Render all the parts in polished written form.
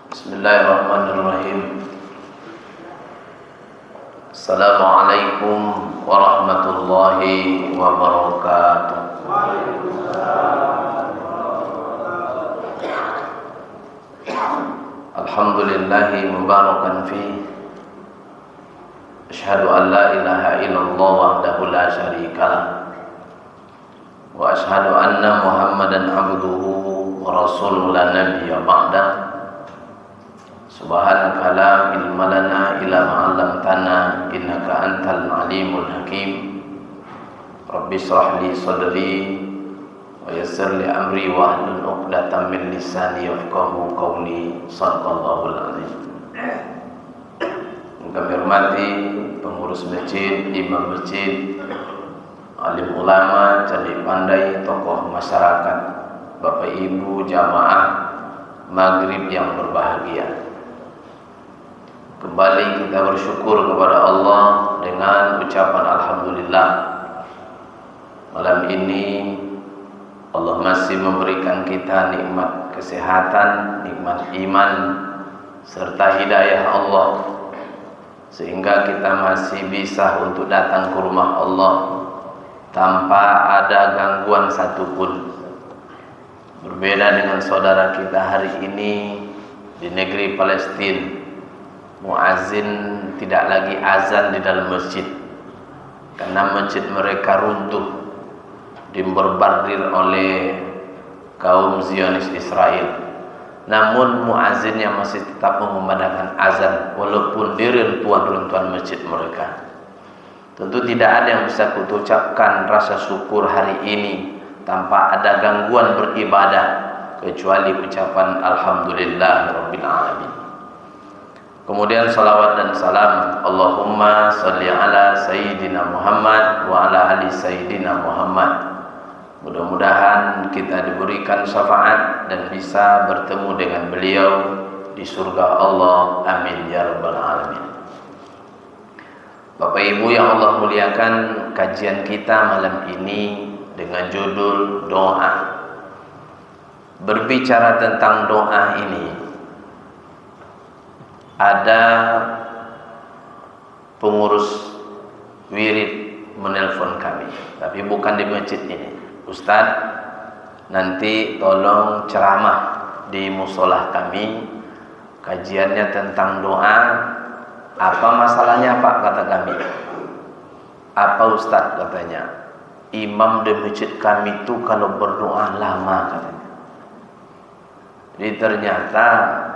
Bismillahirrahmanirrahim. Assalamualaikum warahmatullahi wabarakatuh. Alhamdulillahi mubarakan fi. Asyhadu an la ilaha illallah wahdahu la syarikalah. Wa asyhadu anna Muhammadan abduhu wa rasuluhu la nabiyya ba'dah. Subhanaka la ilma lana illa ma 'allamtana innaka antal alimul hakim. Rabbi shrah li sadri wa yassir li amri wa hlul 'uqdatam min lisani yafqahu qawli. Shadaqallahul azim. Kami hormati pengurus masjid, imam masjid, alim ulama, candi pandai, tokoh masyarakat, Bapak Ibu jamaah maghrib yang berbahagia. Kembali kita bersyukur kepada Allah dengan ucapan Alhamdulillah. Malam ini Allah masih memberikan kita nikmat kesehatan, nikmat iman, serta hidayah Allah, sehingga kita masih bisa untuk datang ke rumah Allah tanpa ada gangguan satupun. Berbeda dengan saudara kita hari ini di negeri Palestina, muazin tidak lagi azan di dalam masjid karena masjid mereka runtuh dibombardir oleh kaum Zionis Israel. Namun muazinnya masih tetap mengumandangkan azan walaupun diruntuhan masjid mereka. Tentu tidak ada yang bisa kuucapkan rasa syukur hari ini tanpa ada gangguan beribadah kecuali ucapan alhamdulillahirabbil alamin. Kemudian salawat dan salam Allahumma sholli ala sayyidina Muhammad wa ala ali sayyidina Muhammad. Mudah-mudahan kita diberikan syafaat dan bisa bertemu dengan beliau di surga Allah. Amin ya rabbal alamin. Bapak Ibu yang Allah muliakan, kajian kita malam ini dengan judul doa. Berbicara tentang doa ini, ada pengurus wirid menelpon kami, tapi bukan di masjid ini. Ustaz, nanti tolong ceramah di musolah kami, kajiannya tentang doa. Apa masalahnya Pak, kata kami. Apa Ustaz, katanya. Imam di masjid kami itu kalau berdoa lama, katanya. Jadi ternyata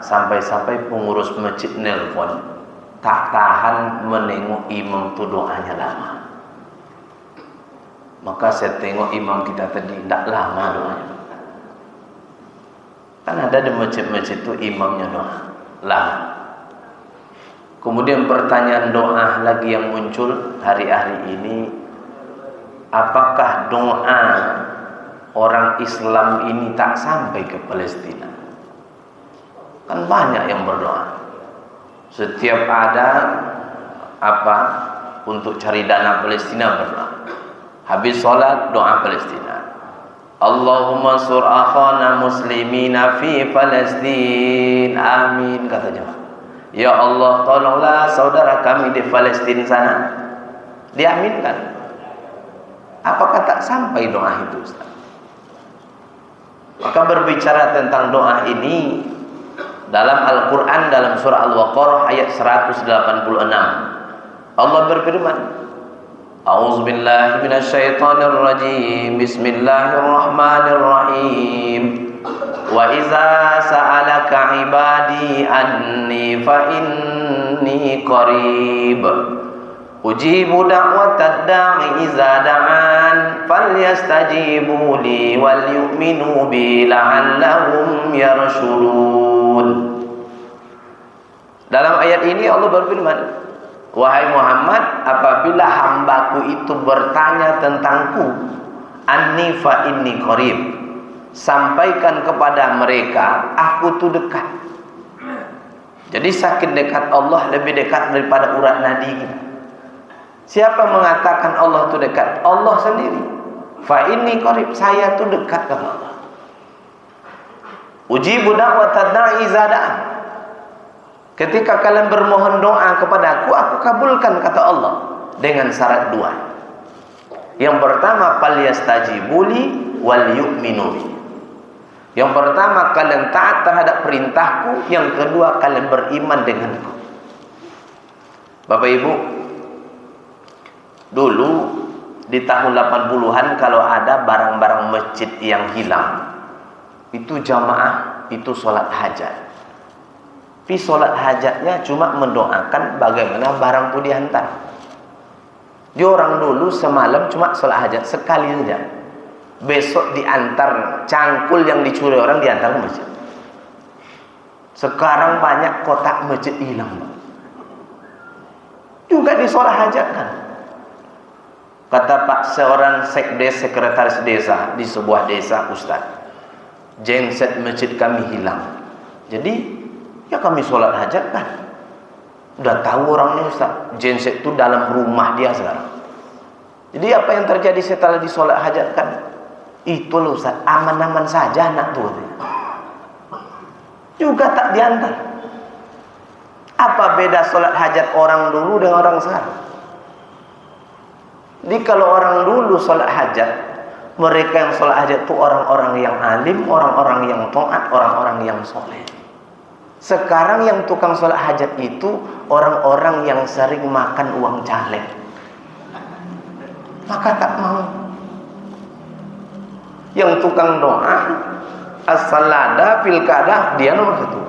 sampai-sampai pengurus masjid nelpon, tak tahan menengok imam itu doanya lama. Maka saya tengok imam kita tadi tidak lama doanya. Kan ada di masjid-masjid itu imamnya doa lama. Kemudian pertanyaan doa lagi yang muncul hari-hari ini, apakah doa orang Islam ini tak sampai ke Palestina? Kan banyak yang berdoa. Setiap ada apa untuk cari dana Palestina berdoa. Habis sholat doa Palestina. Allahumma sur akhana muslimina fi Palestin. Amin, kata jemaah. Ya Allah, tolonglah saudara kami di Palestina sana. Diaminkan. Apakah tak sampai doa itu, Ustaz? Maka berbicara tentang doa ini dalam Al-Quran, dalam surah Al-Baqarah ayat 186, Allah berfirman, A'udzubillahi minasyaitonirrajim. Bismillahirrahmanirrahim. Wa iza sa'alaka ibadi anni fa inni qarib ujibu da'watad da'i iza da'an falyastajibu li wal yu'minu bi la'allahum yarshudun. Dalam ayat ini Allah berfirman, wahai Muhammad, apabila hambaku itu bertanya tentangku, anni fa inni qarib, sampaikan kepada mereka aku tuh dekat. Jadi saking dekat Allah, lebih dekat daripada urat nadi kita. Siapa mengatakan Allah itu dekat? Allah sendiri. Fa inni qarib, saya tuh dekat kepada Allah. Ujibu da'watad da'i iza da'an. Ketika kalian bermohon doa kepada aku kabulkan, kata Allah, dengan syarat dua. Yang pertama, falyastajibuli wal yu'minu bi. Yang pertama, kalian taat terhadap perintahku. Yang kedua, kalian beriman denganku. Bapak Ibu, dulu di tahun 80-an kalau ada barang-barang masjid yang hilang, itu jamaah itu sholat hajat. Tapi sholat hajatnya cuma mendoakan bagaimana barang itu dihantar. Di orang dulu semalam cuma sholat hajat sekali saja. Besok diantar cangkul yang dicuri orang diantar ke masjid. Sekarang banyak kotak masjid hilang. Juga di sholat hajat kan. Kata Pak seorang sekdes, sekretaris desa di sebuah desa, Ustaz, genset masjid kami hilang. Jadi ya kami sholat hajat kan. Udah tahu orangnya Ustaz, genset itu dalam rumah dia sekarang. Jadi apa yang terjadi setelah di sholat hajat kan? Itu loh Ustaz, aman-aman saja anak tuh. Juga tak diantar. Apa beda sholat hajat orang dulu dengan orang sekarang? Jadi kalau orang dulu sholat hajat, mereka yang sholat hajat itu orang-orang yang alim, orang-orang yang taat, orang-orang yang soleh. Sekarang yang tukang sholat hajat itu orang-orang yang sering makan uang caleg. Maka tak mau. Yang tukang doa, as-salada, pilkada, dia nomor satu.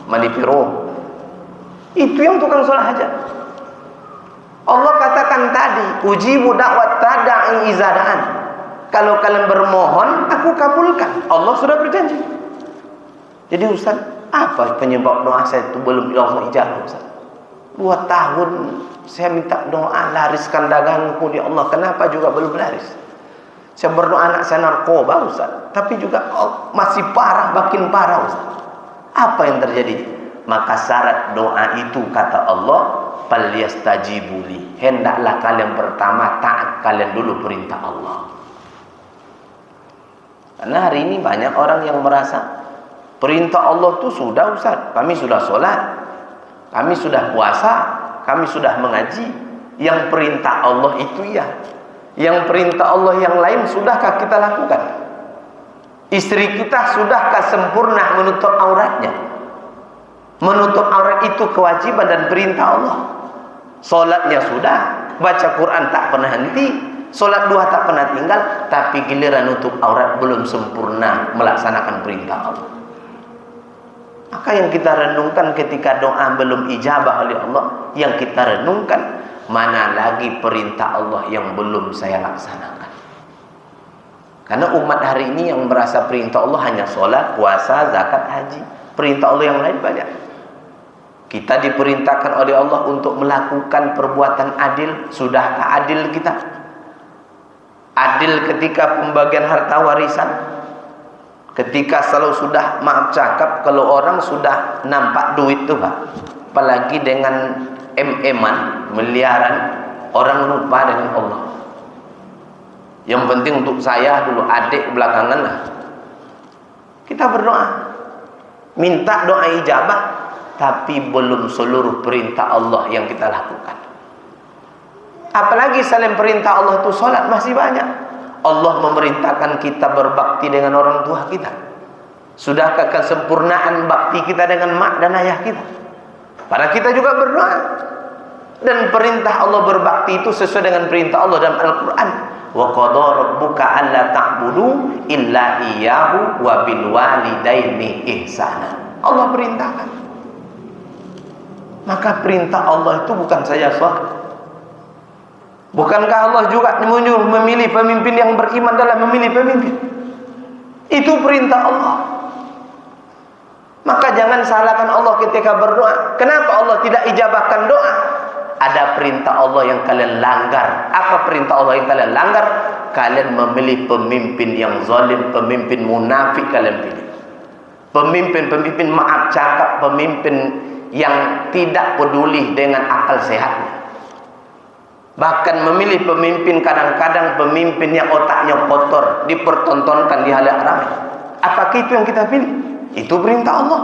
Manipiro. Itu yang tukang sholat hajat. Allah katakan tadi, ujibu da'wat tada'i izada'an. Kalau kalian bermohon, aku kabulkan. Allah sudah berjanji. Jadi Ustaz, apa penyebab doa saya itu belum Allah ijabah Ustaz? 2 tahun saya minta doa, lariskan dagangku di Allah. Kenapa juga belum laris? Saya berdoa anak saya narkoba Ustaz, tapi juga masih parah, makin parah Ustaz. Apa yang terjadi? Maka syarat doa itu kata Allah, falyastajibuli. Hendaklah kalian pertama taat kalian dulu perintah Allah. Karena hari ini banyak orang yang merasa perintah Allah itu sudah Ustaz, kami sudah sholat, kami sudah puasa, kami sudah mengaji. Yang perintah Allah itu ya. Yang perintah Allah yang lain sudahkah kita lakukan? Istri kita sudahkah sempurna menutup auratnya? Menutup aurat itu kewajiban dan perintah Allah. Solatnya sudah, baca Quran tak pernah henti, solat duha tak pernah tinggal, tapi giliran nutup aurat belum sempurna melaksanakan perintah Allah. Maka yang kita renungkan ketika doa belum ijabah oleh Allah, yang kita renungkan mana lagi perintah Allah yang belum saya laksanakan. Karena umat hari ini yang merasa perintah Allah hanya solat, puasa, zakat, haji. Perintah Allah yang lain banyak. Kita diperintahkan oleh Allah untuk melakukan perbuatan adil. Sudahkah adil kita? Adil ketika pembagian harta warisan. Ketika selalu sudah, maaf cakap, kalau orang sudah nampak duit tuh Pak, apalagi dengan M-an, miliaran, orang lupa dengan Allah. Yang penting untuk saya dulu, adik belakangan lah. Kita berdoa, minta doa ijabah, tapi belum seluruh perintah Allah yang kita lakukan. Apalagi selain perintah Allah itu sholat masih banyak. Allah memerintahkan kita berbakti dengan orang tua kita. Sudahkah kesempurnaan bakti kita dengan mak dan ayah kita? Padahal kita juga berdoa. Dan perintah Allah berbakti itu sesuai dengan perintah Allah dalam Al-Quran. Wa qadha rabbuka alla ta'budu illa iyyahu wa bil walidaini ihsana. Allah perintahkan. Maka perintah Allah itu bukan saja sholat. Bukankah Allah juga menyuruh memilih pemimpin yang beriman dalam memilih pemimpin? Itu perintah Allah. Maka jangan salahkan Allah ketika berdoa. Kenapa Allah tidak ijabahkan doa? Ada perintah Allah yang kalian langgar. Apa perintah Allah yang kalian langgar? Kalian memilih pemimpin yang zalim, pemimpin munafik kalian pilih. Pemimpin-pemimpin maaf cakap, pemimpin yang tidak peduli dengan akal sehatnya. Bahkan memilih pemimpin kadang-kadang pemimpin yang otaknya kotor, dipertontonkan di halayak ramai. Apakah itu yang kita pilih? Itu perintah Allah.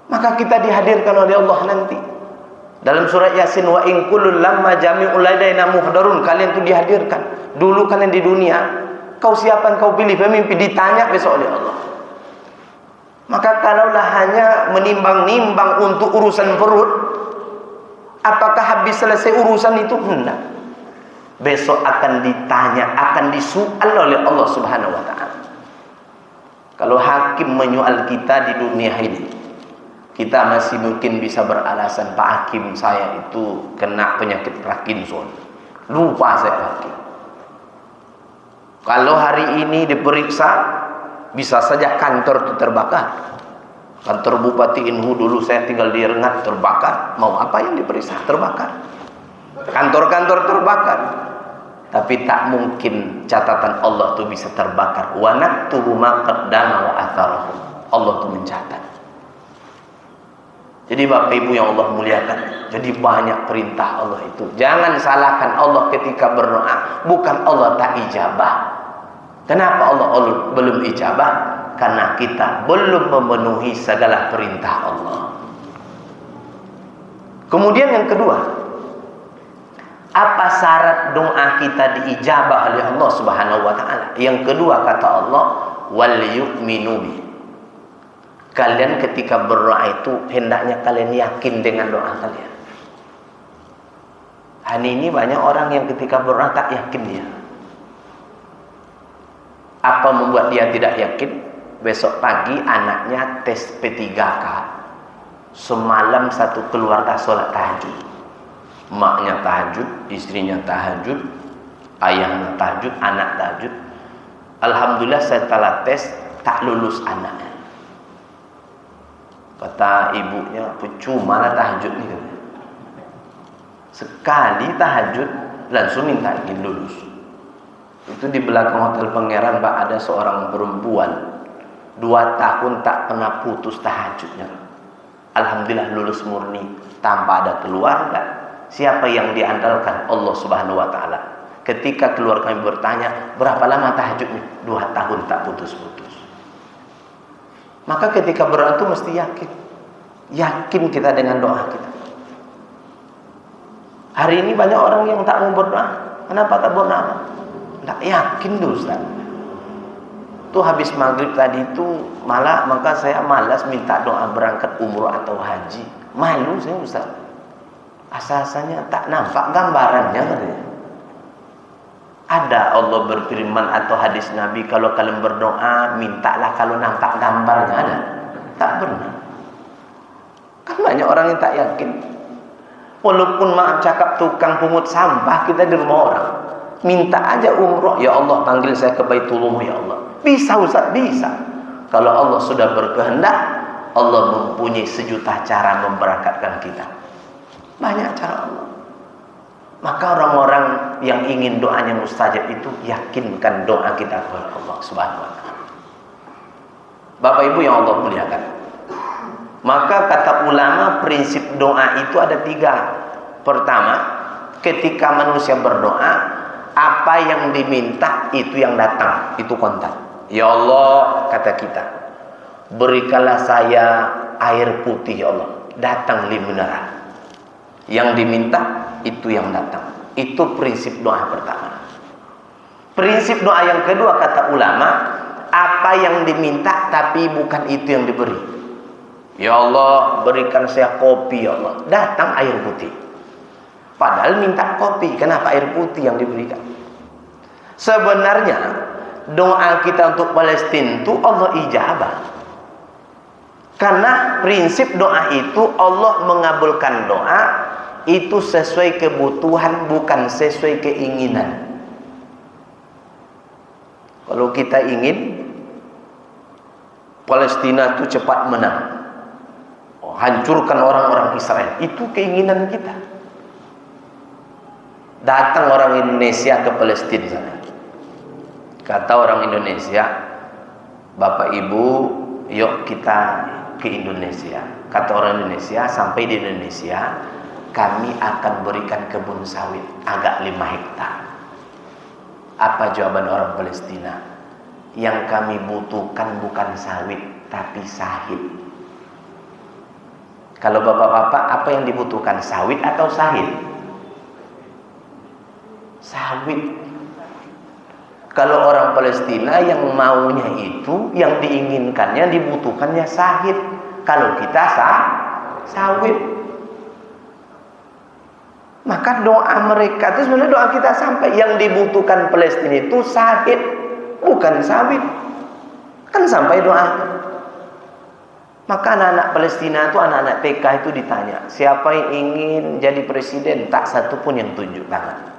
maka kita dihadirkan oleh Allah nanti. Dalam surat Yasin, wa in kullun lamma jami'ul ladaina muhdarun, kalian itu dihadirkan. Dulu kalian di dunia, kau siapa yang kau pilih pemimpin, ditanya besok oleh Allah. Maka kalaulah hanya menimbang-nimbang untuk urusan perut, apakah habis selesai urusan itu? Hendak. Besok akan ditanya, akan disual oleh Allah Subhanahu wa taala. Kalau hakim menyual kita di dunia ini, kita masih mungkin bisa beralasan, Pak Hakim, saya itu kena penyakit Parkinson, lupa saya hakim. Kalau hari ini diperiksa, bisa saja kantor itu terbakar. Kantor Bupati Inhu dulu saya tinggal di Rengat terbakar. Mau apa yang diperiksa? Terbakar. Kantor-kantor terbakar. Tapi tak mungkin catatan Allah itu bisa terbakar. Wa naktubu ma qaddama wa atharahu. Allah itu mencatat. Jadi Bapak Ibu yang Allah muliakan, jadi banyak perintah Allah itu. Jangan salahkan Allah ketika berdoa. Bukan Allah tak ijabah. Kenapa Allah belum ijabah? Karena kita belum memenuhi segala perintah Allah. Kemudian yang kedua, apa syarat doa kita diijabah oleh Allah Subhanahu wa taala? Yang kedua kata Allah, wal yu'minu bi. Kalian ketika berdoa itu hendaknya kalian yakin dengan doa kalian. Hari ini banyak orang yang ketika berdoa tak yakin dia. Apa membuat dia tidak yakin? Besok pagi anaknya tes P3K. Semalam satu keluarga sholat tahajud. Maknya tahajud, istrinya tahajud, ayahnya tahajud, anak tahajud. Alhamdulillah setelah tes tak lulus anaknya. Kata ibunya, percuma lah tahajud ni. Sekali tahajud langsung minta ingin lulus. Itu di belakang Hotel Pangeran, Pak, ada seorang perempuan 2 tahun tak pernah putus tahajudnya. Alhamdulillah lulus murni tanpa ada keluarga. Siapa yang diandalkan? Allah Subhanahu wa taala. Ketika keluarga kami bertanya, berapa lama tahajudnya? 2 tahun tak putus-putus. Maka ketika berdoa itu mesti yakin. Yakin kita dengan doa kita. Hari ini banyak orang yang tak mau berdoa. Kenapa tak berdoa? Tak yakin tuh Ustaz. Tuh habis maghrib tadi itu maka saya malas minta doa berangkat umroh atau haji. Malu saya Ustaz. Asal-asalnya tak nampak gambarannya katanya. Ada Allah berfirman atau hadis Nabi, kalau kalian berdoa mintalah kalau nampak gambarnya. Ada? Tak pernah. Kan banyak orang yang tak yakin. Walaupun maaf cakap tukang pungut sampah kita di rumah orang, minta aja umroh, ya Allah panggil saya ke Baitullah ya Allah. Bisa Ustaz, bisa. Kalau Allah sudah berkehendak, Allah mempunyai sejuta cara memberangkatkan kita. Banyak cara Allah. Maka orang-orang yang ingin doanya mustajab itu yakinkan doa kita kepada Allah Subhanahu wa taala. Bapak Ibu yang Allah muliakan. Maka kata ulama prinsip doa itu ada 3. Pertama, ketika manusia berdoa, apa yang diminta itu yang datang, itu kontak. Ya Allah, kata kita, berikanlah saya air putih ya Allah, datang li mineral. Yang diminta itu yang datang. Itu prinsip doa pertama. Prinsip doa yang kedua kata ulama, apa yang diminta tapi bukan itu yang diberi. Ya Allah, berikan saya kopi ya Allah, datang air putih. Padahal minta kopi, kenapa air putih yang diberikan? Sebenarnya doa kita untuk Palestina itu Allah ijabah. Karena prinsip doa itu Allah mengabulkan doa itu sesuai kebutuhan, bukan sesuai keinginan. Kalau kita ingin Palestina itu cepat menang, hancurkan orang-orang Israel, itu keinginan kita. Datang orang Indonesia ke Palestina sana. Kata orang Indonesia, Bapak Ibu, yuk kita ke Indonesia. Kata orang Indonesia, sampai di Indonesia, kami akan berikan kebun sawit agak 5 hektar. Apa jawaban orang Palestina? Yang kami butuhkan bukan sawit, tapi sahid. Kalau bapak-bapak, apa yang dibutuhkan? Sawit atau sahid? Sawit. Kalau orang Palestina yang maunya itu, yang diinginkannya, dibutuhkannya sahid. Kalau kita sawit. Maka doa mereka itu sebenarnya doa kita sampai. Yang dibutuhkan Palestina itu sahid, bukan sawit. Kan sampai doa. Maka anak-anak Palestina itu, anak-anak TK itu ditanya, siapa yang ingin jadi presiden? Tak satu pun yang tunjuk tangan.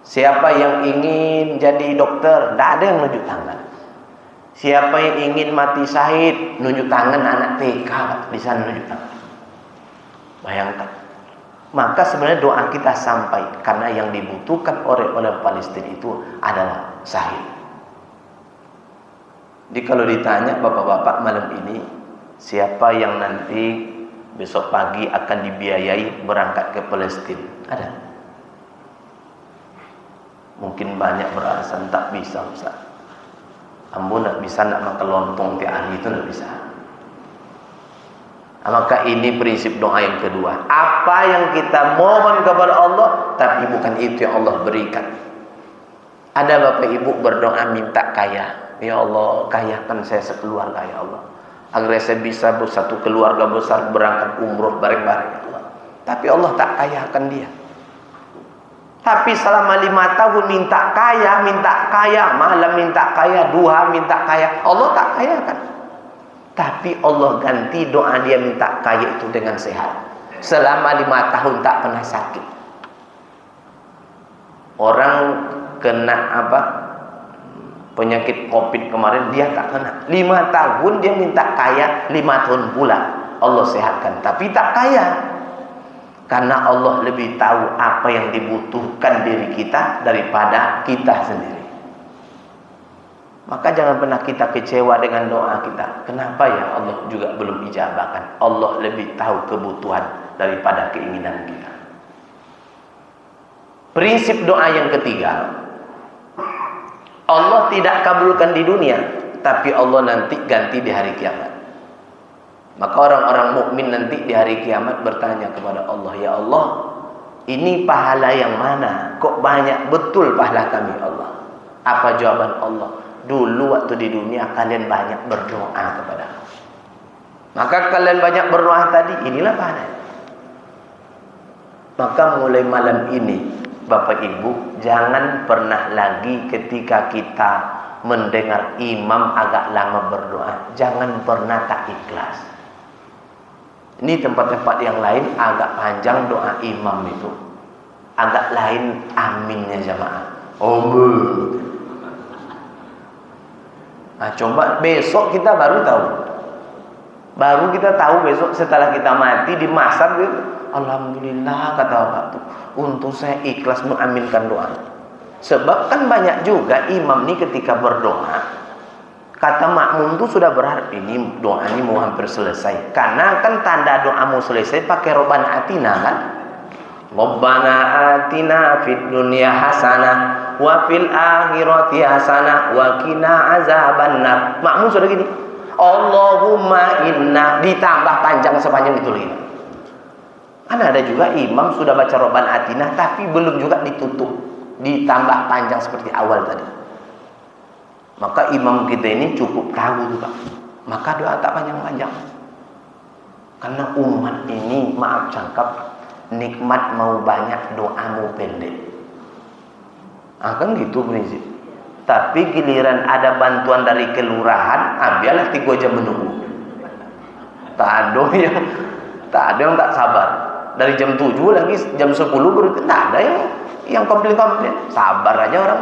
Siapa yang ingin jadi dokter? Tak ada yang nunjuk tangan. Siapa yang ingin mati syahid? Nunjuk tangan anak TK di sana nunjuk tangan. Bayangkan. Maka sebenarnya doa kita sampai karena yang dibutuhkan oleh orang Palestina itu adalah syahid. Jadi kalau ditanya bapak-bapak malam ini, siapa yang nanti besok pagi akan dibiayai berangkat ke Palestina? Ada? Mungkin banyak beralasan tak bisa, Ustaz. Ambo nak bisa nak makan lontong tiap hari itu tak bisa. Maka ini prinsip doa yang kedua. Apa yang kita mohon kepada Allah, tapi bukan itu yang Allah berikan. Ada bapak ibu berdoa minta kaya. Ya Allah, kayakan saya sekeluarga ya Allah. Agar saya bisa bersatu keluarga besar berangkat umroh bareng-bareng ya Allah. Tapi Allah tak kayakan dia. Tapi selama 5 tahun minta kaya, malam minta kaya, duha minta kaya, Allah tak kayakan. Tapi Allah ganti doa dia minta kaya itu dengan sehat. Selama 5 tahun tak pernah sakit. Orang kena penyakit COVID kemarin dia tak kena. 5 tahun dia minta kaya, 5 tahun pula Allah sehatkan, tapi tak kaya. Karena Allah lebih tahu apa yang dibutuhkan diri kita daripada kita sendiri. Maka jangan pernah kita kecewa dengan doa kita. Kenapa ya Allah juga belum ijabahkan? Allah lebih tahu kebutuhan daripada keinginan kita. Prinsip doa yang ketiga, Allah tidak kabulkan di dunia, tapi Allah nanti ganti di hari kiamat. Maka orang-orang mukmin nanti di hari kiamat bertanya kepada Allah, ya Allah, ini pahala yang mana? Kok banyak betul pahala kami Allah? Apa jawaban Allah? Dulu waktu di dunia kalian banyak berdoa kepada Allah. Maka kalian banyak berdoa tadi, inilah pahala. Maka mulai malam ini, Bapak Ibu, jangan pernah lagi ketika kita mendengar imam agak lama berdoa, jangan pernah tak ikhlas. Ini tempat-tempat yang lain agak panjang doa imam itu, agak lain aminnya jamaah. Nah, coba besok kita baru tahu. Baru kita tahu besok setelah kita mati di masab gitu. Alhamdulillah kata bapak tuh, untuk saya ikhlas mengaminkan doa. Sebab kan banyak juga imam nih ketika berdoa, kata makmum tuh sudah berharap ini doa ini mau hampir selesai. Karena kan tanda doa mau selesai pakai Rabbana atina kan. Rabbana atina fid dunya hasanah wa fil akhirati hasanah wa qina azabannar. Makmum sudah gini. Allahumma inna, ditambah panjang sepanjang itu lagi. Kan ada juga imam sudah baca Rabbana atina tapi belum juga ditutup, ditambah panjang seperti awal tadi. Maka imam kita ini cukup tahu juga. Maka doa tak panjang-panjang. Karena umat ini maaf cakap, nikmat mau banyak, doa mau pendek. Kan gitu prinsip. Tapi giliran ada bantuan dari kelurahan, biarlah 3 jam menunggu. Tak ada yang tak sabar. Dari jam 7 lagi jam 10 baru tak ada yang komplain. Sabar aja orang.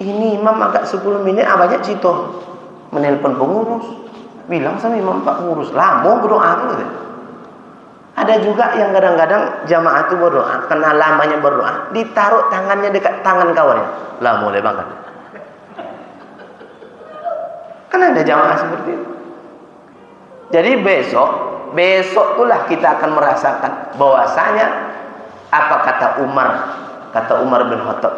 Ini imam agak 10 menit banyak cito. Menelpon pengurus. Bilang sama imam Pak pengurus, lama berdoa tuh. Ada juga yang kadang-kadang jamaah itu berdoa, karena lamanya berdoa, ditaruh tangannya dekat tangan kawannya. Lah mulai banget. Kan ada jamaah seperti itu. Jadi besok itulah kita akan merasakan bahwasanya apa kata Umar bin Khattab.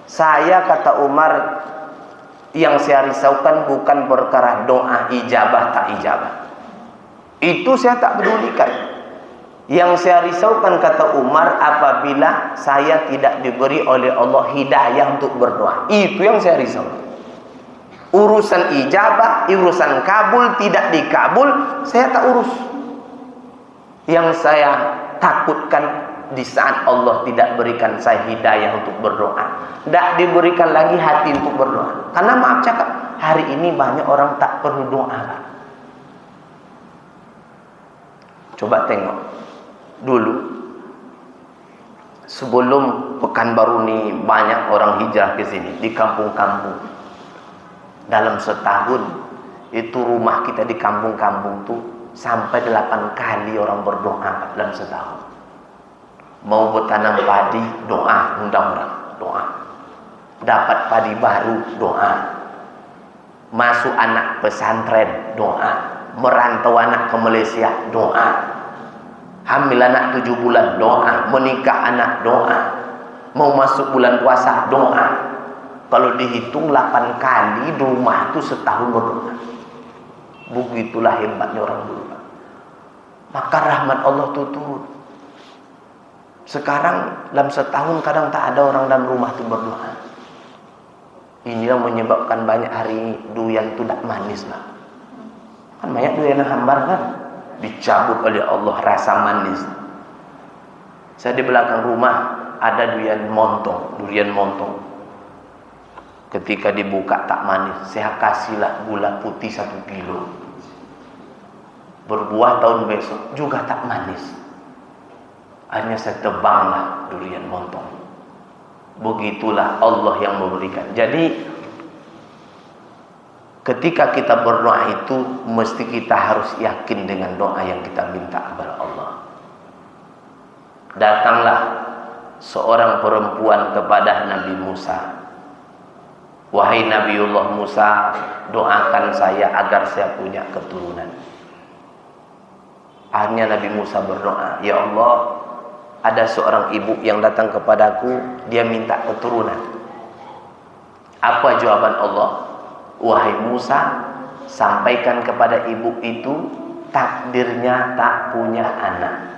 Saya kata Umar, yang saya risaukan bukan perkara doa ijabah tak ijabah. Itu saya tak pedulikan. Yang saya risaukan, kata Umar, apabila saya tidak diberi oleh Allah hidayah untuk berdoa. Itu yang saya risaukan. Urusan ijabah, urusan kabul, tidak dikabul, saya tak urus. Yang saya takutkan di saat Allah tidak berikan saya hidayah untuk berdoa, tidak diberikan lagi hati untuk berdoa. Karena maaf cakap, hari ini banyak orang tak perlu doa. Coba tengok dulu, sebelum Pekanbaru ini banyak orang hijrah ke sini, di kampung-kampung. Dalam setahun itu rumah kita di kampung-kampung tuh sampai 8 kali orang berdoa dalam setahun. Mau bertanam padi, doa, undang orang, doa. Dapat padi baru, doa. Masuk anak pesantren, doa. Merantau anak ke Malaysia, doa. Hamil anak 7 bulan, doa. Menikah anak, doa. Mau masuk bulan puasa, doa. Kalau dihitung 8 kali di rumah itu setahun berdoa. Begitulah hebatnya orang dulu. Maka rahmat Allah itu turun. Sekarang dalam setahun kadang tak ada orang dalam rumah itu berdoa. Ini yang menyebabkan banyak hari duyan itu tak manis lah. Kan banyak duyan yang hambar kan, dicabut oleh Allah rasa manis. Saya di belakang rumah ada durian montong. Ketika dibuka tak manis, saya kasihlah gula putih 1 kilo. Berbuah tahun besok juga tak manis. Akhirnya saya tebanglah durian montong. Begitulah Allah yang memberikan. Jadi ketika kita berdoa itu mesti kita harus yakin dengan doa yang kita minta kepada Allah. Datanglah seorang perempuan kepada Nabi Musa. Wahai Nabiullah Musa, doakan saya agar saya punya keturunan. Akhirnya Nabi Musa berdoa, ya Allah, ada seorang ibu yang datang kepadaku, dia minta keturunan. Apa jawaban Allah? Wahai Musa, sampaikan kepada ibu itu takdirnya tak punya anak.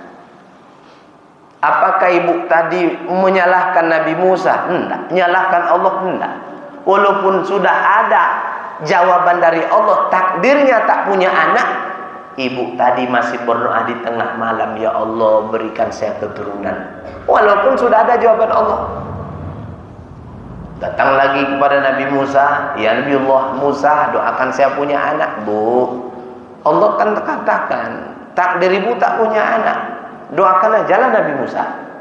Apakah ibu tadi menyalahkan Nabi Musa? Enggak. Menyalahkan Allah? Enggak. Walaupun sudah ada jawaban dari Allah, takdirnya tak punya anak, ibu tadi masih berdoa di tengah malam, ya Allah berikan saya keturunan. Walaupun sudah ada jawaban Allah. Datang lagi kepada Nabi Musa, ya Nabiullah Musa, doakan saya punya anak. Bu, Allah kan katakan takdir ibu tak punya anak, doakanlah jalan Nabi Musa.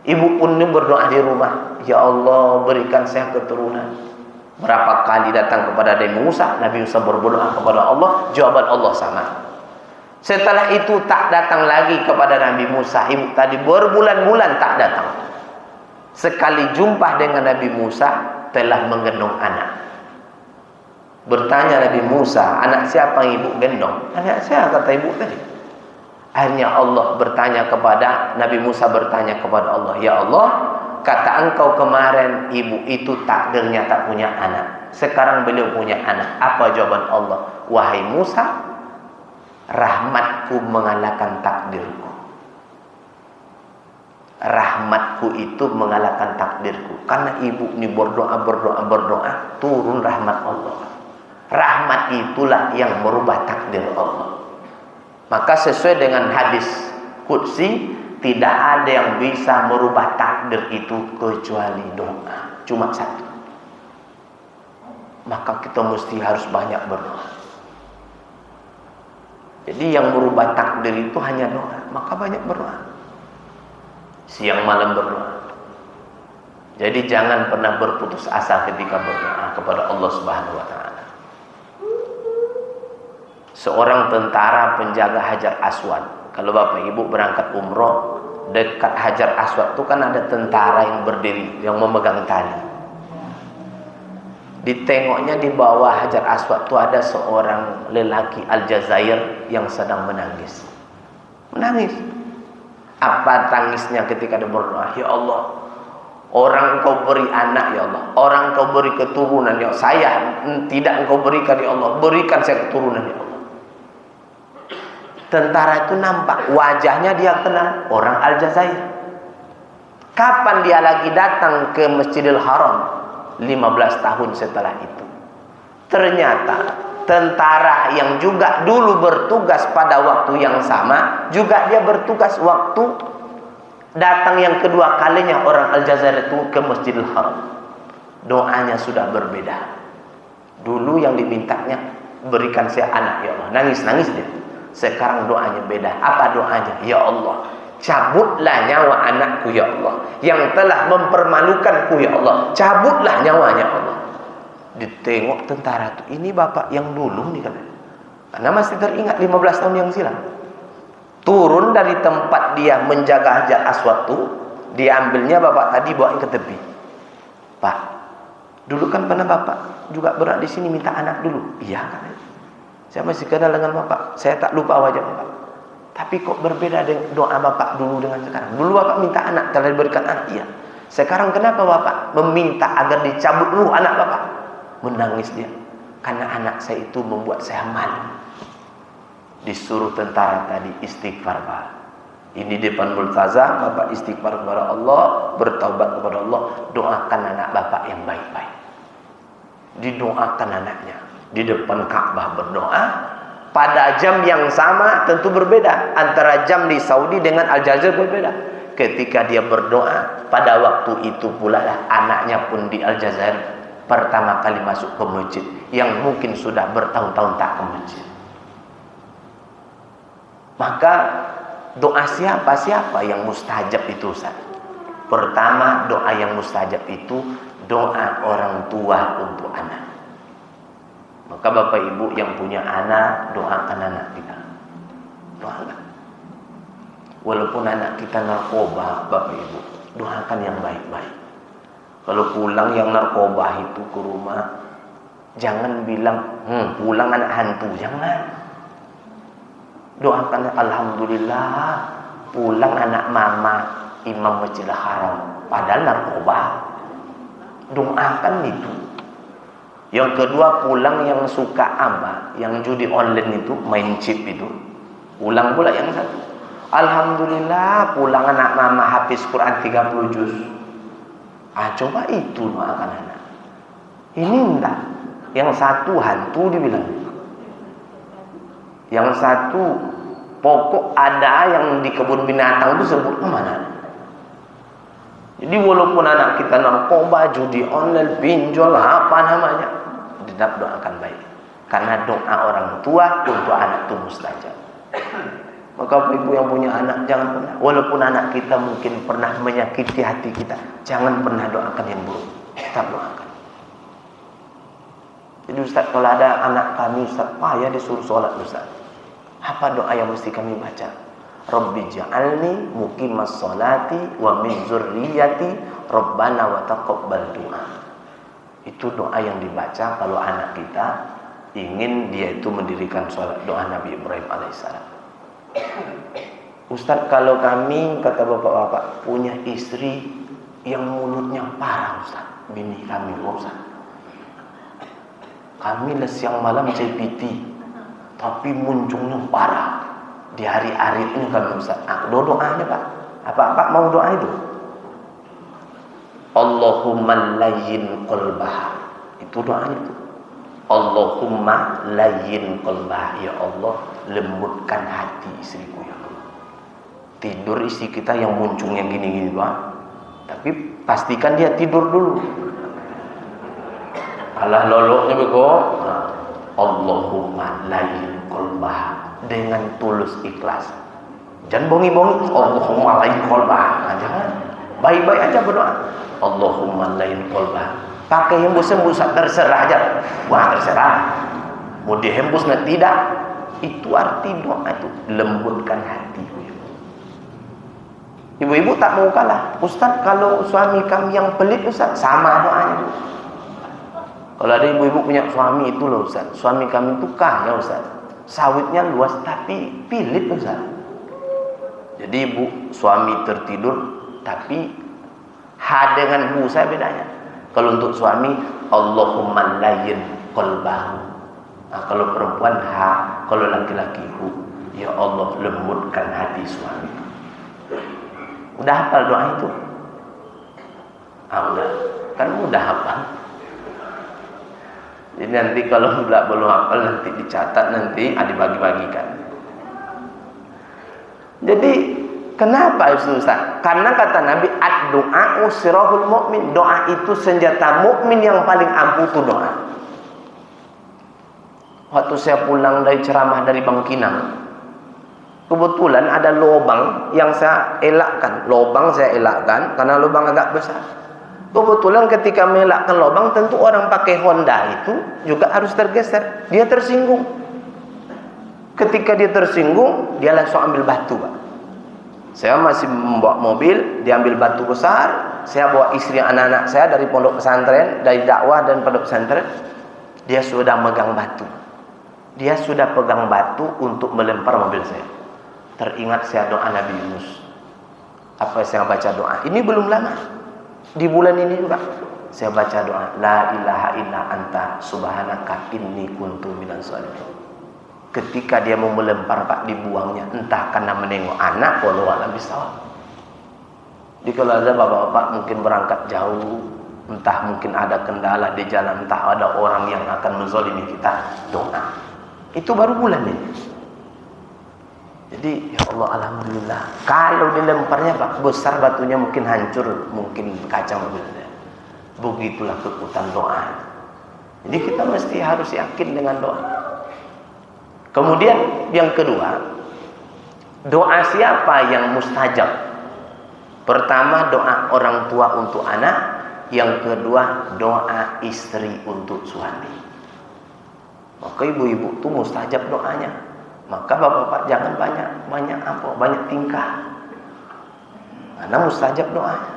Ibu pun berdoa di rumah, ya Allah berikan saya keturunan. Berapa kali datang kepada Nabi Musa berdoa kepada Allah, jawaban Allah sama. Setelah itu tak datang lagi kepada Nabi Musa. Ibu tadi berbulan-bulan tak datang. Sekali jumpa dengan Nabi Musa telah menggendong anak. Bertanya Nabi Musa, anak siapa yang ibu gendong? Anak saya, kata ibu tadi. Akhirnya Allah bertanya kepada Nabi Musa, bertanya kepada Allah, ya Allah, kata engkau kemarin ibu itu takdirnya tak punya anak, sekarang beliau punya anak. Apa jawaban Allah? Wahai Musa, rahmatku mengalahkan takdirku. Rahmatku itu mengalahkan takdirku. Karena ibu ini berdoa, turun rahmat Allah. Rahmat itulah yang merubah takdir Allah. Maka sesuai dengan hadis qudsi, tidak ada yang bisa merubah takdir itu kecuali doa. Cuma satu. Maka kita mesti harus banyak berdoa. Jadi yang merubah takdir itu hanya doa. Maka banyak berdoa. Siang malam berdoa. Jadi jangan pernah berputus asa ketika berdoa kepada Allah Subhanahu wa taala. Seorang tentara penjaga Hajar Aswad. Kalau Bapak Ibu berangkat umroh, dekat Hajar Aswad itu kan ada tentara yang berdiri, yang memegang tali. Ditengoknya di bawah Hajar Aswad itu ada seorang lelaki Aljazair yang sedang menangis. Menangis. Apa tangisnya ketika dia berdoa? Ya Allah, orang Engkau beri anak ya Allah, orang Engkau beri keturunan ya Allah. Saya tidak Engkau berikan ya Allah, berikan saya keturunan ya Allah. Tentara itu nampak wajahnya, dia kenal orang Aljazair. Kapan dia lagi datang ke Masjidil Haram? 15 tahun setelah itu. Ternyata tentara yang juga dulu bertugas pada waktu yang sama, juga dia bertugas waktu datang yang kedua kalinya orang Aljazair itu ke Masjidil Haram. Doanya sudah berbeda. Dulu yang dimintanya, berikan saya anak ya Allah. Nangis-nangis dia. Sekarang doanya beda. Apa doanya? Ya Allah, cabutlah nyawa anakku ya Allah, yang telah mempermalukanku ya Allah, cabutlah nyawanya Allah. Ditengok tentara itu, ini bapak yang dulu nih kan, karena masih teringat 15 tahun yang silam. Turun dari tempat dia menjaga Hajar Aswad itu, diambilnya bapak tadi, bawa ke tepi. Pak, dulu kan pernah bapak juga berat di sini minta anak dulu. Iya kan? Saya masih kenal dengan bapak, saya tak lupa wajah bapak. Tapi kok berbeda dengan doa bapak dulu dengan sekarang? Dulu bapak minta anak, telah diberikan anak, iya. Sekarang kenapa bapak meminta agar dicabut dulu anak bapak? Menangis dia, karena anak saya itu membuat saya malu. Disuruh tentara tadi istighfar pak. Ini depan multazam, bapak istighfar kepada Allah, bertaubat kepada Allah, doakan anak bapak yang baik-baik. Didoakan anaknya di depan Ka'bah, berdoa. Pada jam yang sama tentu berbeda. Antara jam di Saudi dengan Aljazair berbeda. Ketika dia berdoa, pada waktu itu pula lah anaknya pun di Aljazair pertama kali masuk ke masjid, yang mungkin sudah bertahun-tahun tak ke masjid. Maka doa siapa yang mustajab itu Ustaz? Pertama, doa yang mustajab itu doa orang tua untuk anak. Maka bapak ibu yang punya anak, doakan anak kita. Doakan. Walaupun anak kita narkoba, bapak ibu, doakan yang baik-baik. Kalau pulang yang narkoba itu ke rumah, jangan bilang, pulang anak hantu, jangan. Doakan, alhamdulillah, pulang anak mama imam Masjidil Haram, padahal narkoba. Doakan itu. Yang kedua, pulang yang suka apa? Yang judi online itu, main chip itu. Pulang pula yang satu. Alhamdulillah, pulang anak mama hafiz Quran 30 juz. Coba itu doakan anak. Ini enggak. Yang satu hantu dibilang. Yang satu pokok ada yang di kebun binatang itu sebut mana? Jadi walaupun anak kita narkoba, judi online, pinjol, apa namanya, tetap doakan baik. Karena doa orang tua untuk anak itu mustajab. Maka ibu yang punya anak, jangan pernah, walaupun anak kita mungkin pernah menyakiti hati kita, jangan pernah doakan yang buruk. Tetap doakan. Jadi Ustaz, kalau ada anak kami Ustaz, ya disuruh sholat Ustaz, apa doa yang mesti kami baca? Rabbi ja'alni muqimas sholati wa min zurriyati Rabbana wa taqabbal du'a. Itu doa yang dibaca kalau anak kita ingin dia itu mendirikan sholat, doa Nabi Ibrahim alaihissalam. Ustaz, kalau kami, kata bapak-bapak, punya istri yang mulutnya parah Ustaz, bini kami Ustaz, kami siang malam CPT, tapi muncungnya parah di hari-hari ini kami Ustaz. Doanya Pak, apa mau doa itu? Allahumma layyin qalbah, itu doanya itu. Allahumma layyin qalbah, ya Allah lembutkan hati istriku ya Allah. Tidur istri kita yang muncungnya gini-gini doang, tapi pastikan dia tidur dulu. Alah loloknya bego. Allahumma layyin qalbah, dengan tulus ikhlas. Jangan bongi-bongi. Allahumma layyin qalbah. Jangan. Baik-baik aja berdoa. Allahumma layyin qalbah. Pakai hembus-hembus terserah aja. Wah, terserah. Mau dihembus nggak tidak? Itu arti doa itu, lembutkan hati. Ibu-ibu tak mau kalah. Ustaz, kalau suami kami yang pelit Ustaz, sama doanya. Kalau ada ibu-ibu punya suami itu loh Ustaz, suami kami itu kaya Ustaz, sawitnya luas tapi pelit Ustaz. Jadi ibu suami tertidur, tapi ha dengan hu saya bedanya. Kalau untuk suami, Allahumma layyin qalbahu. Nah, kalau perempuan ha, kalau laki-laki hu. Ya Allah lembutkan hati suami. Udah hafal doa itu? Udah. Kan mudah hafal. Jadi nanti kalau belum hafal nanti dicatat, nanti dibagi-bagikan. Jadi kenapa Ustaz? Karena kata Nabi, ad-du'a sirahul mu'min. Doa itu senjata mukmin yang paling ampuh itu doa. Waktu saya pulang dari ceramah dari Bangkinang, kebetulan ada lubang yang saya elakkan. Lubang saya elakkan karena lubang agak besar. Kebetulan ketika melakkan lubang, tentu orang pakai Honda itu juga harus tergeser. Dia tersinggung. Ketika dia tersinggung, dia langsung ambil batu, Pak. Saya masih membawa mobil, dia ambil batu besar. Saya bawa istri anak-anak saya dari pondok pesantren, dari dakwah dan pondok pesantren. Dia sudah megang batu. Dia sudah pegang batu untuk melempar mobil saya. Teringat saya doa Nabi Yunus. Apa saya baca doa? Ini belum lama. Di bulan ini juga saya baca doa, la ilaha illa anta subhanaka inni kuntu minaz zalimin. Ketika dia mau melempar, Pak, dibuangnya, entah karena menengok anak, walau alam bisawab. Jadi kalau ada bapak-bapak mungkin berangkat jauh, entah mungkin ada kendala di jalan, entah ada orang yang akan menzalimi kita, doa. Itu baru bulan ini. Jadi ya Allah, alhamdulillah. Kalau dilemparnya, Pak, besar batunya, mungkin hancur, mungkin kaca mobilnya. Begitulah kekuatan doa. Jadi kita mesti harus yakin dengan doa. Kemudian yang kedua, doa siapa yang mustajab? Pertama, doa orang tua untuk anak. Yang kedua, doa istri untuk suami. Maka ibu-ibu itu mustajab doanya. Maka bapak-bapak jangan banyak tingkah. Karena mustajab doanya.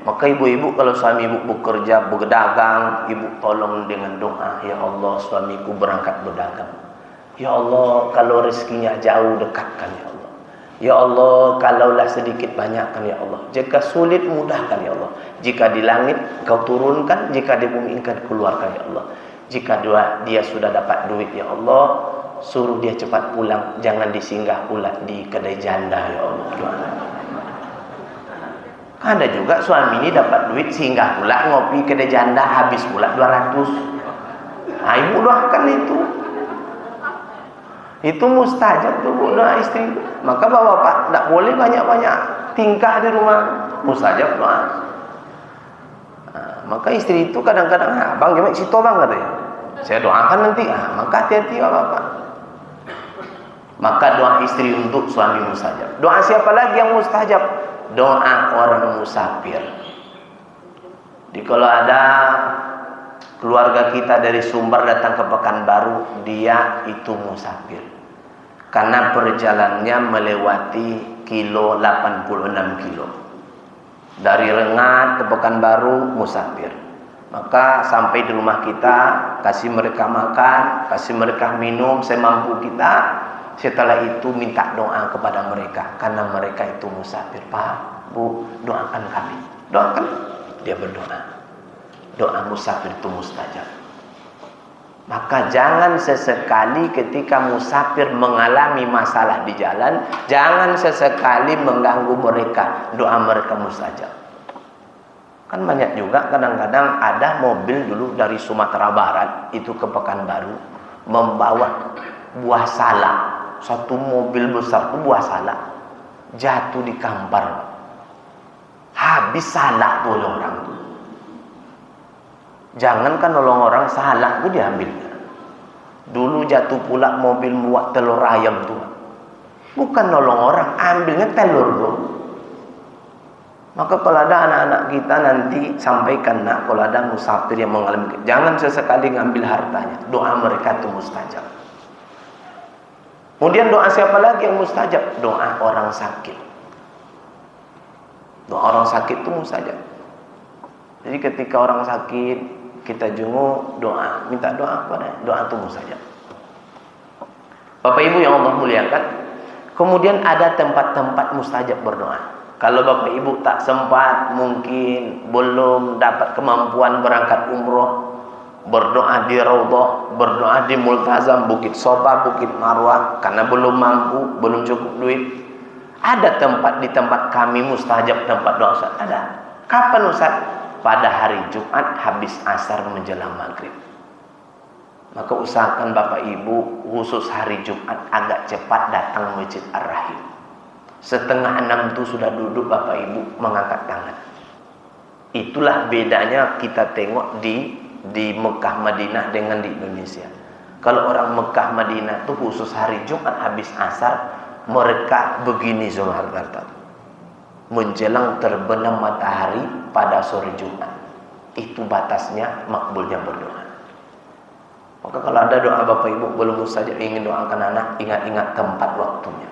Maka ibu-ibu kalau suami ibu bekerja, berdagang, ibu tolong dengan doa. Ya Allah, suamiku berangkat berdagang. Ya Allah, kalau rezekinya jauh, dekatkan ya Allah. Ya Allah, kalaulah sedikit banyakkan ya Allah. Jika sulit, mudahkan ya Allah. Jika di langit kau turunkan, jika di bumi engkau keluarkan ya Allah. Jika dia sudah dapat duit ya Allah, suruh dia cepat pulang, jangan disinggah pula di kedai janda ya Allah. Ada juga suami ini dapat duit, singgah pula ngopi kedai janda, habis pula 200. Nah, ibu doakan itu. Itu mustajab tuh doa istri. Maka bapak tidak boleh banyak-banyak tingkah di rumah, mustajab doa. Nah, maka istri itu kadang-kadang, bang gimana situ bang katanya, saya doakan nanti. Maka hati-hati bapak. Maka doa istri untuk suami mustajab. Doa siapa lagi yang mustajab? Doa orang musafir. Jadi kalau ada keluarga kita dari Sumber datang ke Pekanbaru, dia itu musafir. Karena perjalanannya melewati 86 kilo. Dari Rengat ke Pekanbaru musafir. Maka sampai di rumah kita, kasih mereka makan, kasih mereka minum semampu kita. Setelah itu minta doa kepada mereka, karena mereka itu musafir. Pak, Bu, doakan kami. Doakan. Dia berdoa. Doa musafir itu mustajab. Maka jangan sesekali ketika musafir mengalami masalah di jalan, jangan sesekali mengganggu mereka. Doa mereka mustajab. Kan banyak juga kadang-kadang ada mobil dulu dari Sumatera Barat itu ke Pekanbaru membawa buah salak. Satu mobil besar itu buah salak jatuh di Kampar. Habis salak tuh oleh orang tuh. Jangankan nolong orang, salak itu diambilnya. Dulu jatuh pula mobil muat telur ayam tuh. Bukan nolong orang, ambilnya telur tuh. Maka kalau ada anak-anak kita nanti sampaikan, nak, kalau ada musafir yang mengalami, jangan sesekali ngambil hartanya. Doa mereka itu mustajab. Kemudian doa siapa lagi yang mustajab? Doa orang sakit. Doa orang sakit itu mustajab. Jadi ketika orang sakit, kita jenguk, doa, minta doa kepada doa itu mustajab. Bapak Ibu yang Allah muliakan, kemudian ada tempat-tempat mustajab berdoa. Kalau Bapak Ibu tak sempat, mungkin belum dapat kemampuan berangkat umroh, berdoa di Raudhah, berdoa di Multazam, Bukit Soba, Bukit Marwah, karena belum mampu, belum cukup duit. Ada tempat di tempat kami mustajab tempat doa Ustaz? Ada. Kapan Ustaz? Pada hari Jumat habis asar menjelang maghrib. Maka usahakan Bapak Ibu khusus hari Jumat agak cepat datang Masjid Ar-Rahim. 5:30 itu sudah duduk Bapak Ibu mengangkat tangan. Itulah bedanya kita tengok di Mekah Madinah dengan di Indonesia. Kalau orang Mekah Madinah itu khusus hari Jumat habis asar mereka begini Subhanallah, menjelang terbenam matahari pada sore Jumat. Itu batasnya makbulnya berdoa. Maka kalau ada doa Bapak Ibu belum saja ingin doakan anak, ingat-ingat tempat waktunya.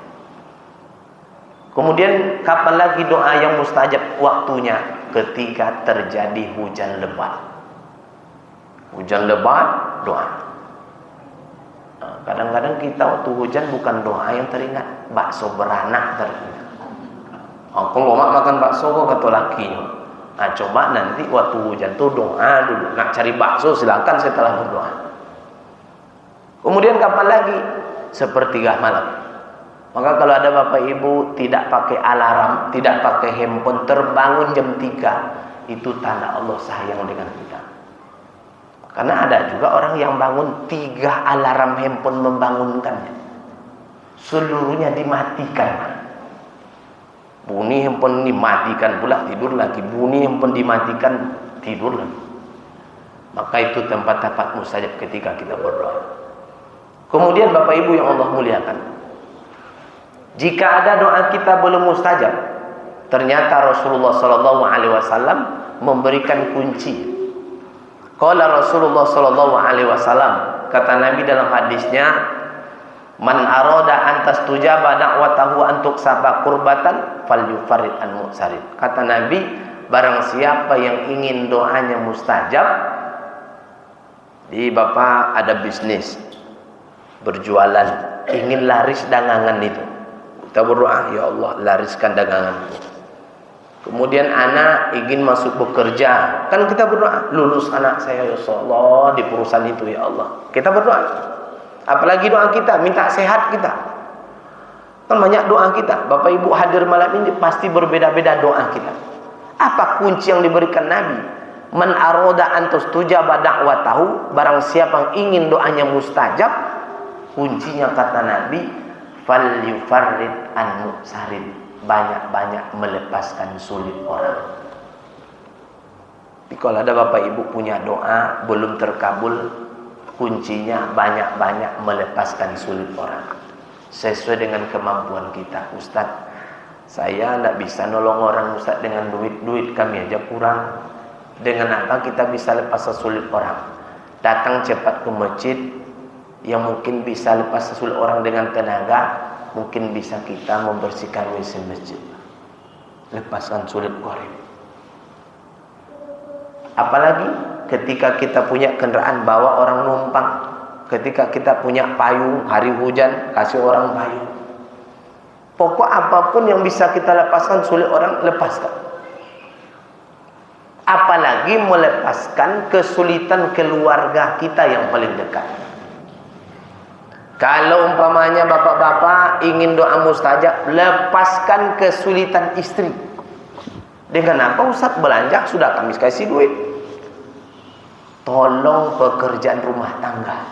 Kemudian kapan lagi doa yang mustajab waktunya? Ketika terjadi hujan lebat. Hujan lebat, doa. Kadang-kadang kita waktu hujan bukan doa yang teringat, bakso beranak teringat. Aku lomak makan bakso kok kata lakinya. Nah coba nanti waktu hujan tuh doa dulu. Nak cari bakso silakan setelah berdoa. Kemudian kapan lagi? Sepertiga malam. Maka kalau ada Bapak Ibu tidak pakai alarm, tidak pakai handphone, terbangun jam 3, itu tanda Allah sayang dengan kita. Karena ada juga orang yang bangun 3 alarm handphone membangunkannya. Seluruhnya dimatikan. Bunyi handphone dimatikan pula, tidur lagi. Bunyi handphone dimatikan, tidur lagi. Maka itu tempat-tempat mustajab ketika kita berdoa. Kemudian Bapak Ibu yang Allah muliakan, jika ada doa kita belum mustajab, ternyata Rasulullah sallallahu alaihi wasallam memberikan kunci. Qala Rasulullah sallallahu alaihi wasallam, kata Nabi dalam hadisnya, man arada an tastujaba da'watahu an tuksaba qurbatan falyufarid an mu'sarid. Kata Nabi, barang siapa yang ingin doanya mustajab, di Bapak ada bisnis, berjualan, ingin laris dagangan itu, kita berdoa, ya Allah lariskan dagangan. Kemudian anak ingin masuk bekerja, kan kita berdoa, lulus anak saya ya Allah di perusahaan itu ya Allah. Kita berdoa. Apalagi doa kita, minta sehat kita. Kan banyak doa kita. Bapak Ibu hadir malam ini pasti berbeda-beda doa kita. Apa kunci yang diberikan Nabi? Man aroda an tustujaba da'watahu, barang siapa yang ingin doanya mustajab, kuncinya kata Nabi, falyufarrid an mu'sarid, banyak-banyak melepaskan sulit orang. Tapi kalau ada Bapak Ibu punya doa belum terkabul, kuncinya banyak-banyak melepaskan sulit orang. Sesuai dengan kemampuan kita. Ustaz, saya tidak bisa nolong orang Ustaz dengan duit kami aja kurang. Dengan apa kita bisa lepas sulit orang? Datang cepat ke masjid. Yang mungkin bisa lepas sulit orang dengan tenaga, mungkin bisa kita membersihkan WC masjid, lepaskan sulit orang. Apalagi ketika kita punya kendaraan bawa orang numpang, ketika kita punya payung, hari hujan kasih orang payung. Pokok apapun yang bisa kita lepaskan sulit orang, lepaskan. Apalagi melepaskan kesulitan keluarga kita yang paling dekat. Kalau umpamanya bapak-bapak ingin doa mustajab, lepaskan kesulitan istri. Dengan apa Ustaz? Belanja sudah kami kasih duit. Tolong pekerjaan rumah tangga.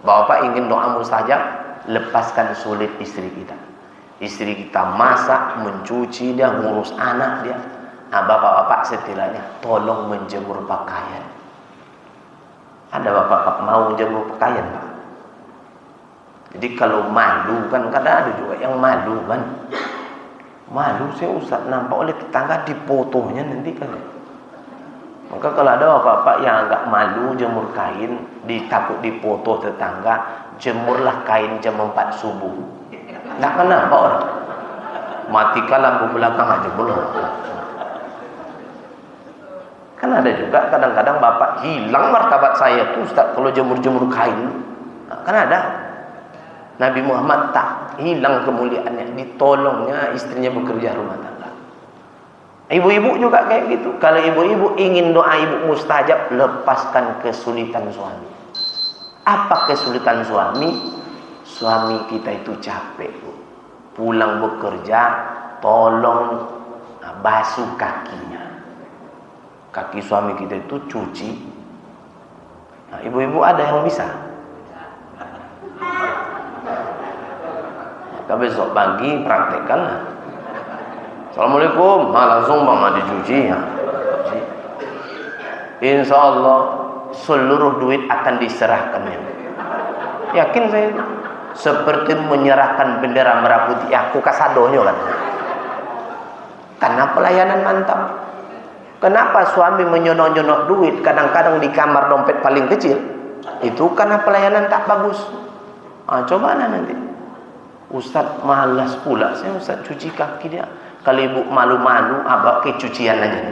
Bapak ingin doa mustajab, lepaskan sulit istri kita. Istri kita masak, mencuci, dia ngurus anak dia. Nah bapak-bapak setidaknya tolong menjemur pakaian. Ada bapak-bapak mau jemur pakaian Pak? Jadi kalau malu kan kadang ada juga yang malu kan. Malu saya Ustaz nampak oleh tetangga dipotohnya nanti kan. Maka kalau ada bapak-bapak yang agak malu jemur kain, ditakut dipoto tetangga, jemurlah kain jam 4 subuh. Tak kenapa orang. Matikan lampu belakang aja belum. Kan ada juga kadang-kadang bapak hilang martabat saya tuh Ustaz kalau jemur-jemur kain. Nah, kan ada. Nabi Muhammad tak hilang kemuliaannya, ditolongnya istrinya bekerja rumah tangga. Ibu-ibu juga kayak gitu. Kalau ibu-ibu ingin doa ibu mustajab, lepaskan kesulitan suami. Apa kesulitan suami? Suami kita itu capek, Bu. Pulang bekerja, tolong basuh kakinya. Kaki suami kita itu cuci. Nah, ibu-ibu ada yang bisa? Maka besok pagi praktekkanlah. Assalamualaikum, langsung mama dicuci ya. Insya Allah seluruh duit akan diserahkan. Yakin saya, seperti menyerahkan bendera merah putih. Aku kasadonyo kan. Karena pelayanan mantap. Kenapa suami menyonok-nyonok duit kadang-kadang di kamar dompet paling kecil? Itu karena pelayanan tak bagus. Coba nanti. Ustaz malas pula, saya Ustaz cuci kaki dia. Kalau ibu malu-malu, abang ke cucian aja.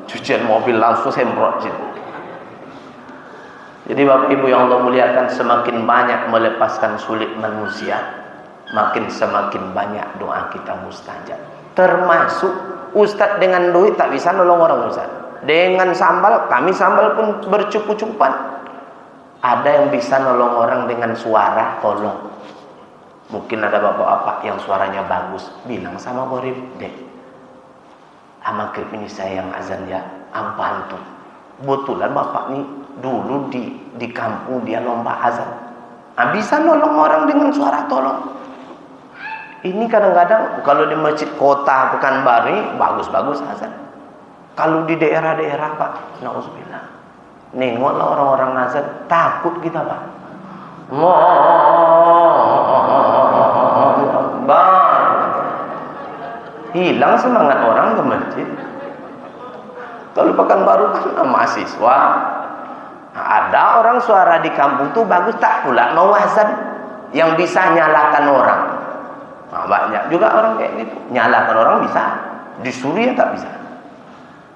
Cucian mobil langsung semprot situ. Jadi Bapak Ibu yang Allah muliakan, semakin banyak melepaskan sulit manusia, semakin banyak doa kita mustajab. Termasuk Ustaz dengan duit tak bisa nolong orang Ustaz. Dengan sambal, kami sambal pun bercukup-cukupan. Ada yang bisa nolong orang dengan suara, tolong. Mungkin ada bapak-bapak yang suaranya bagus, bilang sama Borif, dek, maghrib ini saya yang azan ya, bantu. Betulan bapak nih dulu di kampung dia lomba azan. Bisa nolong orang dengan suara tolong. Ini kadang-kadang kalau di masjid kota Pekanbaru bagus-bagus azan. Kalau di daerah-daerah Pak, na'udzubillah, nengoklah orang-orang azan, takut kita Pak. Hilang semangat orang ke masjid. Kalau Pekanbaru kan mahasiswa, ada orang suara di kampung tuh bagus, tak pula mau azan yang bisa nyalakan orang. Banyak juga orang kayak gitu, nyalakan orang bisa, disuruh ya tak bisa.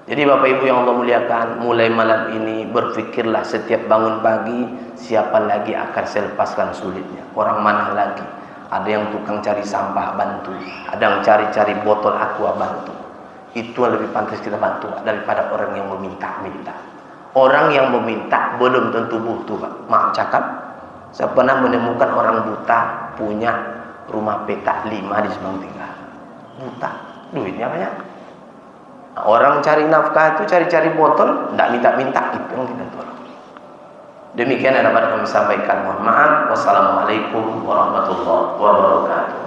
Jadi Bapak Ibu yang Allah muliakan, mulai malam ini berfikirlah setiap bangun pagi, siapa lagi akan saya lepaskan sulitnya, orang mana lagi. Ada yang tukang cari sampah, bantu. Ada yang cari-cari botol aqua, bantu. Itu lebih pantas kita bantu daripada orang yang meminta-minta. Orang yang meminta belum tentu butuh Pak. Maaf cakap, saya pernah menemukan orang buta punya rumah petak 5 di Subang Tinggal. Buta, duitnya banyak. Orang cari nafkah itu cari-cari botol, tidak minta-minta, itu yang kita tolong. Demikian yang dapat kami sampaikan. Mohon maaf. Wassalamualaikum warahmatullahi wabarakatuh.